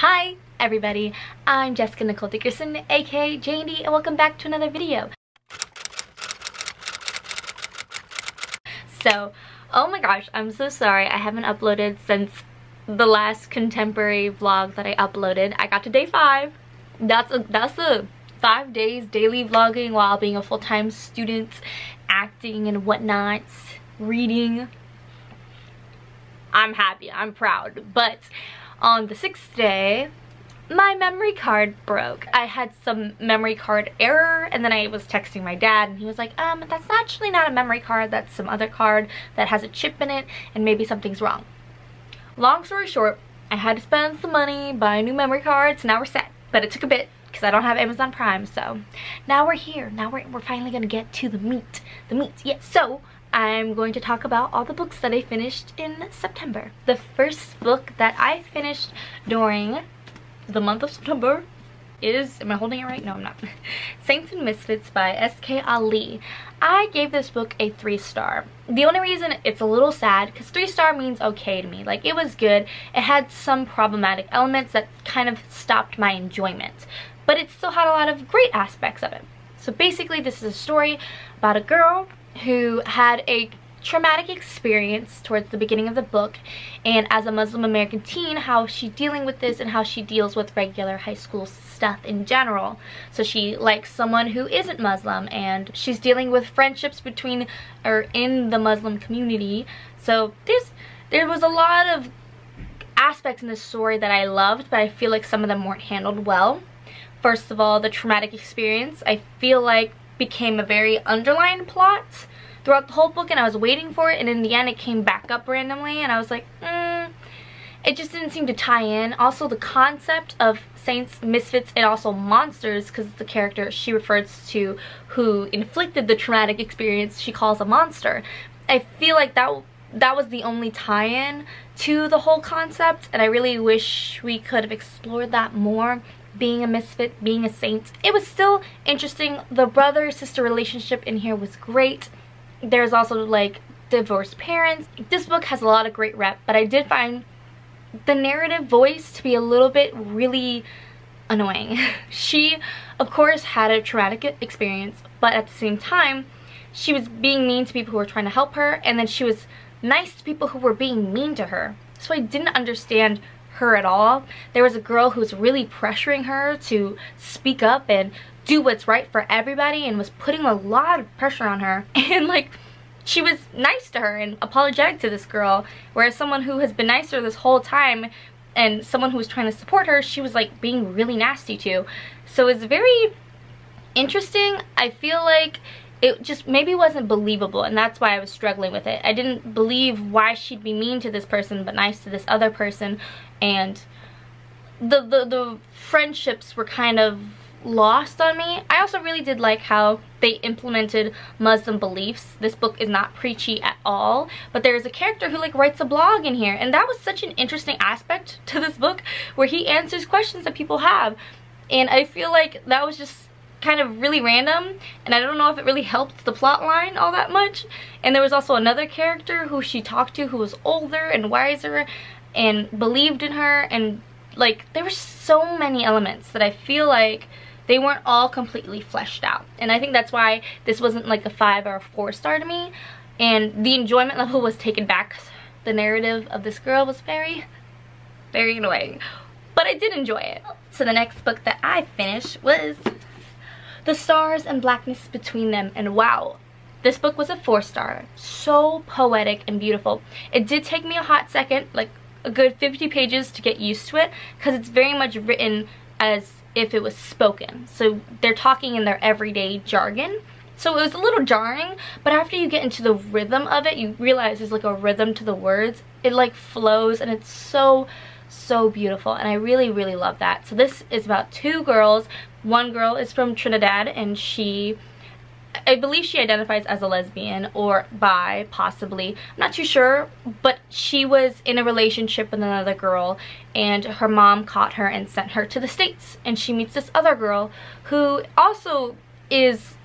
Hi everybody, I'm Jessica Nicole Dickerson, aka JND, and welcome back to another video. So, oh my gosh, I'm so sorry I haven't uploaded since the last contemporary vlog that I uploaded. I got to day 5. That's a 5 days daily vlogging while being a full-time student, acting and whatnot, reading. I'm happy, I'm proud, but on the 6th day, my memory card broke. I had some memory card error, and then I was texting my dad, and he was like, that's actually not a memory card, that's some other card that has a chip in it, and maybe something's wrong. Long story short, I had to spend some money, buy a new memory card, so now we're set. But it took a bit, because I don't have Amazon Prime, so now we're here. Now we're finally gonna get to the meat. Yeah. So, I'm going to talk about all the books that I finished in September. The first book that I finished during the month of September is, am I holding it right? No, I'm not. Saints and Misfits by S.K. Ali. I gave this book a 3-star. The only reason it's a little sad, because 3-star means okay to me. Like, it was good. It had some problematic elements that kind of stopped my enjoyment, but it still had a lot of great aspects of it. So basically, this is a story about a girl who had a traumatic experience towards the beginning of the book, and as a Muslim American teen, how she's dealing with this and how she deals with regular high school stuff in general. So she likes someone who isn't Muslim, and she's dealing with friendships between or in the Muslim community. So there was a lot of aspects in this story that I loved, but I feel like some of them weren't handled well. First of all, the traumatic experience, I feel like, became a very underlined plot throughout the whole book, and I was waiting for it, and in the end it came back up randomly, and I was like, it just didn't seem to tie in. Also, the concept of saints, misfits, and also monsters, because the character she refers to who inflicted the traumatic experience she calls a monster. I feel like that was the only tie-in to the whole concept, and I really wish we could have explored that more. Being a misfit, being a saint, it was still interesting. The brother-sister relationship in here was great. There's also like divorced parents. This book has a lot of great rep, but I did find the narrative voice to be a little bit really annoying. She, of course, had a traumatic experience, but at the same time, she was being mean to people who were trying to help her, and then she was nice to people who were being mean to her. So I didn't understand her at all. There was a girl who was really pressuring her to speak up and do what's right for everybody, and was putting a lot of pressure on her, and like, she was nice to her and apologetic to this girl, whereas someone who has been nicer this whole time and someone who was trying to support her, she was like being really nasty to. So it's very interesting. I feel like it just maybe wasn't believable, and that's why I was struggling with it. I didn't believe why she'd be mean to this person but nice to this other person, and the friendships were kind of lost on me. I also really did like how they implemented Muslim beliefs. This book is not preachy at all, but there's a character who like writes a blog in here, and that was such an interesting aspect to this book, where he answers questions that people have, and I feel like that was just kind of really random, and I don't know if it really helped the plot line all that much. And there was also another character who she talked to who was older and wiser and believed in her, and like, there were so many elements that I feel like they weren't all completely fleshed out, and I think that's why this wasn't like a 5 or a 4-star to me, and the enjoyment level was taken back. The narrative of this girl was very, very annoying, but I did enjoy it. So the next book that I finished was The Stars and Blackness Between Them, and wow, this book was a 4-star. So poetic and beautiful. It did take me a hot second, like a good 50 pages to get used to it, because it's very much written as if it was spoken. So they're talking in their everyday jargon. So it was a little jarring, but after you get into the rhythm of it, you realize there's like a rhythm to the words. It like flows, and it's so beautiful, and I really love that. So this is about 2 girls. One girl is from Trinidad, and I believe she identifies as a lesbian or bi, possibly. I'm not too sure, but she was in a relationship with another girl, and her mom caught her and sent her to the States, and she meets this other girl who also is,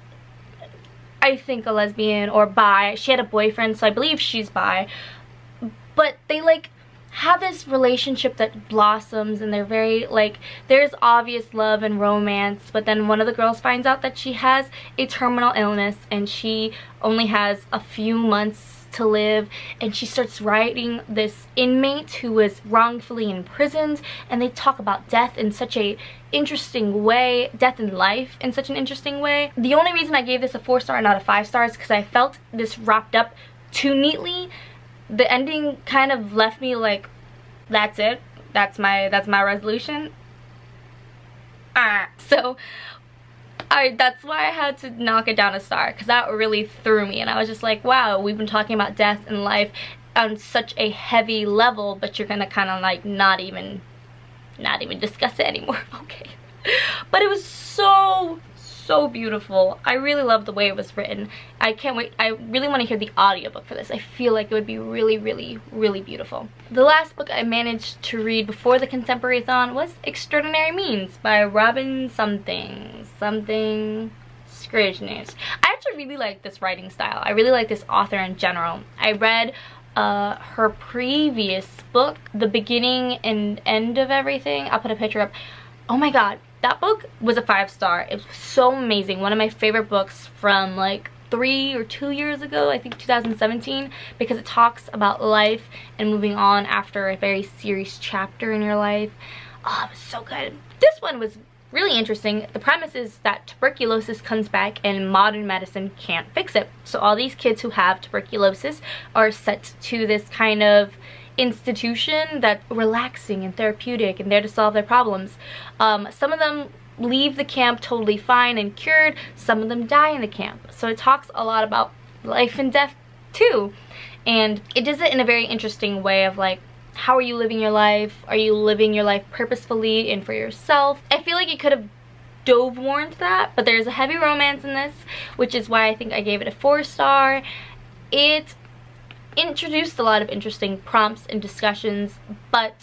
I think, a lesbian or bi. She had a boyfriend, so I believe she's bi, but they like have this relationship that blossoms, and they're very, like, there's obvious love and romance, but then one of the girls finds out that she has a terminal illness and she only has a few months to live, and she starts writing this inmate who was wrongfully imprisoned, and they talk about death in such a interesting way, death and life in such an interesting way. The only reason I gave this a 4-star and not a 5-star is because I felt this wrapped up too neatly. The ending kind of left me like, that's it, that's my resolution. So that's why I had to knock it down a star, because that really threw me, and I was just like, wow, we've been talking about death and life on such a heavy level, but you're gonna kind of like not even discuss it anymore. Okay. But it was so beautiful. I really love the way it was written. I can't wait. I really want to hear the audiobook for this. I feel like it would be really beautiful. The last book I managed to read before the Contemporary-thon was Extraordinary Means by Robin something Scribner's. I actually really like this writing style. I really like this author in general. I read her previous book, The Beginning and End of Everything. I'll put a picture up. Oh my god, that book was a 5-star. It was so amazing. One of my favorite books from like 3 or 2 years ago, I think 2017, because it talks about life and moving on after a very serious chapter in your life. Oh, it was so good. This one was really interesting. The premise is that tuberculosis comes back and modern medicine can't fix it. So all these kids who have tuberculosis are sent to this kind of institution that's relaxing and therapeutic and there to solve their problems. Some of them leave the camp totally fine and cured. Some of them die in the camp. So it talks a lot about life and death too. And it does it in a very interesting way of like, how are you living your life? Are you living your life purposefully and for yourself? I feel like it could have dove more into that, but there's a heavy romance in this, which is why I think I gave it a 4-star. It introduced a lot of interesting prompts and discussions, but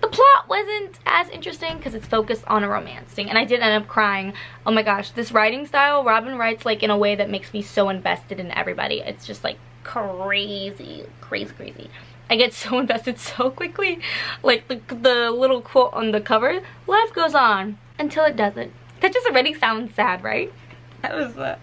the plot wasn't as interesting because it's focused on a romance thing, and I did end up crying. Oh my gosh, this writing style, Robin writes like in a way that makes me so invested in everybody. It's just like crazy. I get so invested so quickly. Like the little quote on the cover, life goes on until it doesn't. That just already sounds sad, right? That was,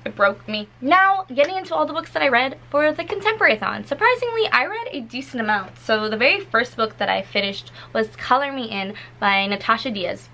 it broke me. Now, getting into all the books that I read for the Contemporary-thon. Surprisingly, I read a decent amount. So the very first book that I finished was Color Me In by Natasha Diaz.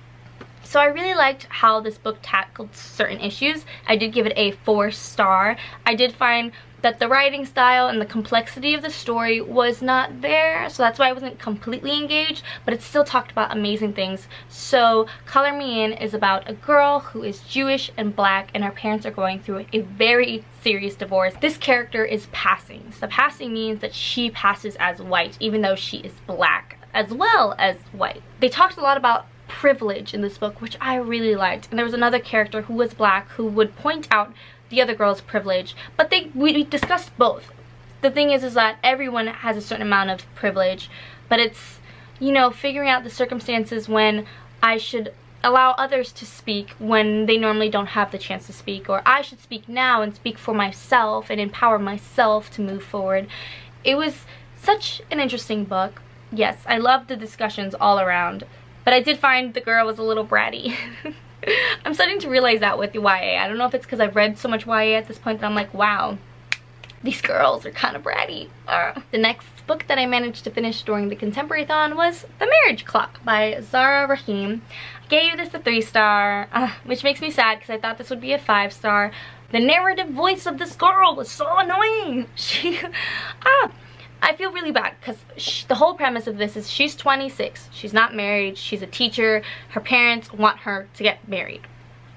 So I really liked how this book tackled certain issues. I did give it a 4-star. I did find that the writing style and the complexity of the story was not there, so that's why I wasn't completely engaged, but it still talked about amazing things. So Color Me In is about a girl who is Jewish and black, and her parents are going through a very serious divorce. This character is passing. So passing means that she passes as white, even though she is black as well as white. They talked a lot about privilege in this book, which I really liked, and there was another character who was black who would point out the other girl's privilege, but we discussed both. The thing is that everyone has a certain amount of privilege, but it's, you know, figuring out the circumstances when I should allow others to speak when they normally don't have the chance to speak, or I should speak now and speak for myself and empower myself to move forward. It was such an interesting book. Yes, I loved the discussions all around, but I did find the girl was a little bratty. I'm starting to realize that with the YA. I don't know if it's because I've read so much YA at this point that I'm like, wow, these girls are kind of bratty. The next book that I managed to finish during the Contemporary-thon was The Marriage Clock by Zara Rahim. I gave this a 3-star, which makes me sad because I thought this would be a 5-star. The narrative voice of this girl was so annoying. I feel really bad because the whole premise of this is she's 26, she's not married, she's a teacher, her parents want her to get married.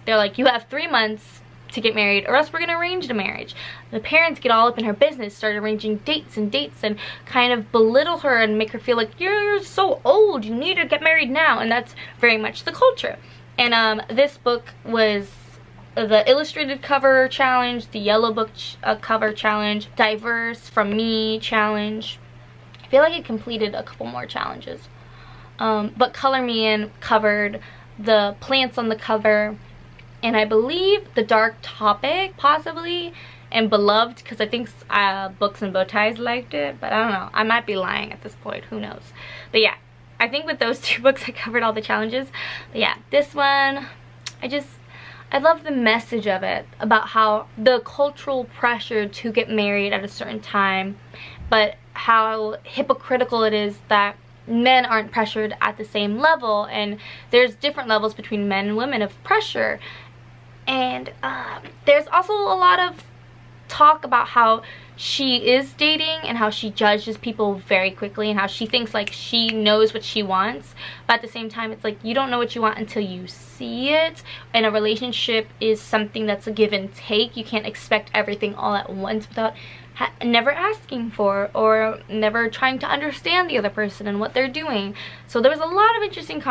They're like, you have 3 months to get married or else we're gonna arrange the marriage. The parents get all up in her business, start arranging dates and kind of belittle her and make her feel like, you're so old, you need to get married now, and that's very much the culture. And this book was the illustrated cover challenge, the yellow book cover challenge, diverse from me challenge. I feel like it completed a couple more challenges. But Color Me In covered the plants on the cover, and I believe the dark topic possibly and beloved, because I think Books and Bowties liked it, but I don't know. I might be lying at this point. Who knows? But yeah, I think with those 2 books I covered all the challenges. But yeah, this one, I love the message of it about how the cultural pressure to get married at a certain time, but how hypocritical it is that men aren't pressured at the same level, and there's different levels between men and women of pressure. And there's also a lot of talk about how she is dating and how she judges people very quickly and how she thinks like she knows what she wants, but at the same time it's like you don't know what you want until you see it, and a relationship is something that's a give and take. You can't expect everything all at once without never asking for or never trying to understand the other person and what they're doing. So there was a lot of interesting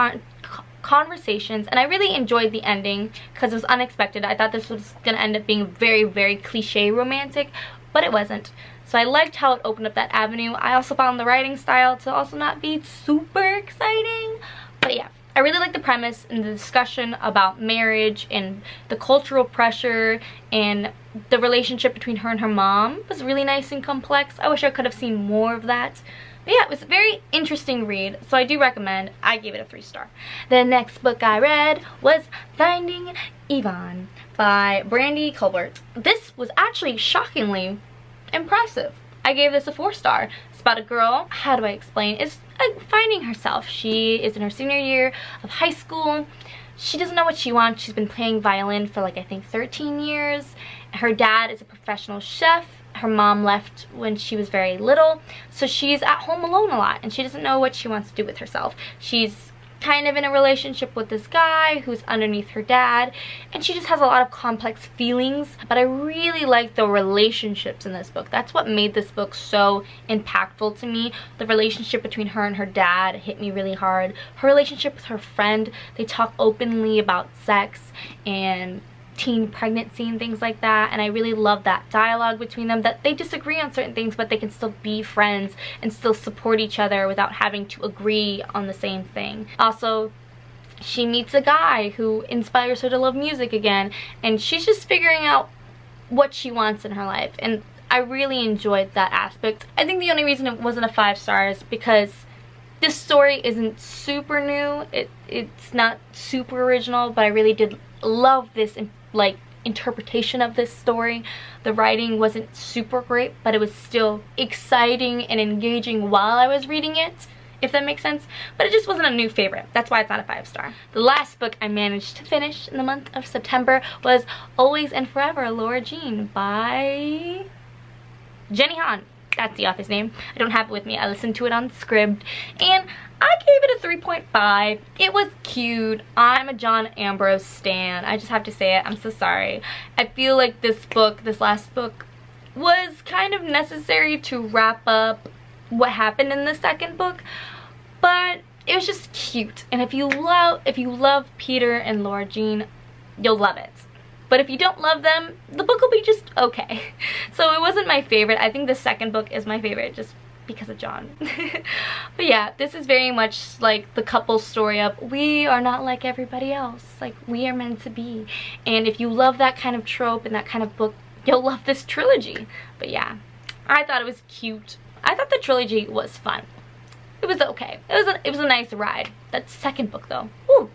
conversations, and I really enjoyed the ending because it was unexpected. I thought this was gonna end up being very, very cliche romantic, but it wasn't. So I liked how it opened up that avenue. I also found the writing style to also not be super exciting, but yeah, I really like the premise and the discussion about marriage and the cultural pressure, and the relationship between her and her mom was really nice and complex. I wish I could have seen more of that. But yeah, it was a very interesting read, so I do recommend. I gave it a 3-star. The next book I read was Finding Yvonne by Brandy Colbert. This was actually shockingly impressive. I gave this a 4-star. It's about a girl, how do I explain? It's finding herself. She is in her senior year of high school. She doesn't know what she wants. She's been playing violin for like I think 13 years. Her dad is a professional chef. Her mom left when she was very little, so she's at home alone a lot and she doesn't know what she wants to do with herself. She's kind of in a relationship with this guy who's underneath her dad, and she just has a lot of complex feelings. But I really like the relationships in this book. That's what made this book so impactful to me. The relationship between her and her dad hit me really hard. Her relationship with her friend, they talk openly about sex and teen pregnancy and things like that, and I really love that dialogue between them, that they disagree on certain things but they can still be friends and still support each other without having to agree on the same thing. Also, she meets a guy who inspires her to love music again, and she's just figuring out what she wants in her life, and I really enjoyed that aspect. I think the only reason it wasn't a 5-star is because this story isn't super new. It's not super original, but I really did love this like interpretation of this story. The writing wasn't super great, but it was still exciting and engaging while I was reading it, if that makes sense. But it just wasn't a new favorite. That's why it's not a 5-star. The last book I managed to finish in the month of September was Always and Forever, Laura Jean by Jenny Han. That's the author's name. I don't have it with me. I listened to it on Scribd, and I gave it a 3.5. It was cute. I'm a John Ambrose stan. I just have to say it. I'm so sorry. I feel like this last book, was kind of necessary to wrap up what happened in the second book, but it was just cute. And if you love Peter and Laura Jean, you'll love it. But if you don't love them, the book will be just okay. So it wasn't my favorite. I think the second book is my favorite just because of John. But yeah, this is very much like the couple story of we are not like everybody else. Like, we are meant to be. And if you love that kind of trope and that kind of book, you'll love this trilogy. But yeah, I thought it was cute. I thought the trilogy was fun. It was okay. It was a nice ride. That second book though, whew,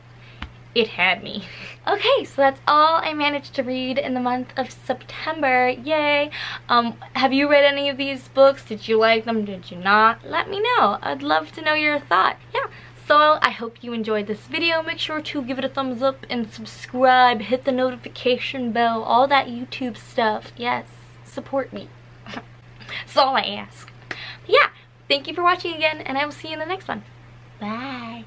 it had me. Okay, so that's all I managed to read in the month of September. Yay! Have you read any of these books? Did you like them? Did you not? Let me know. I'd love to know your thought. Yeah, so I hope you enjoyed this video. Make sure to give it a thumbs up and subscribe. Hit the notification bell. All that YouTube stuff. Yes, support me. That's all I ask. Yeah, thank you for watching again, and I will see you in the next one. Bye.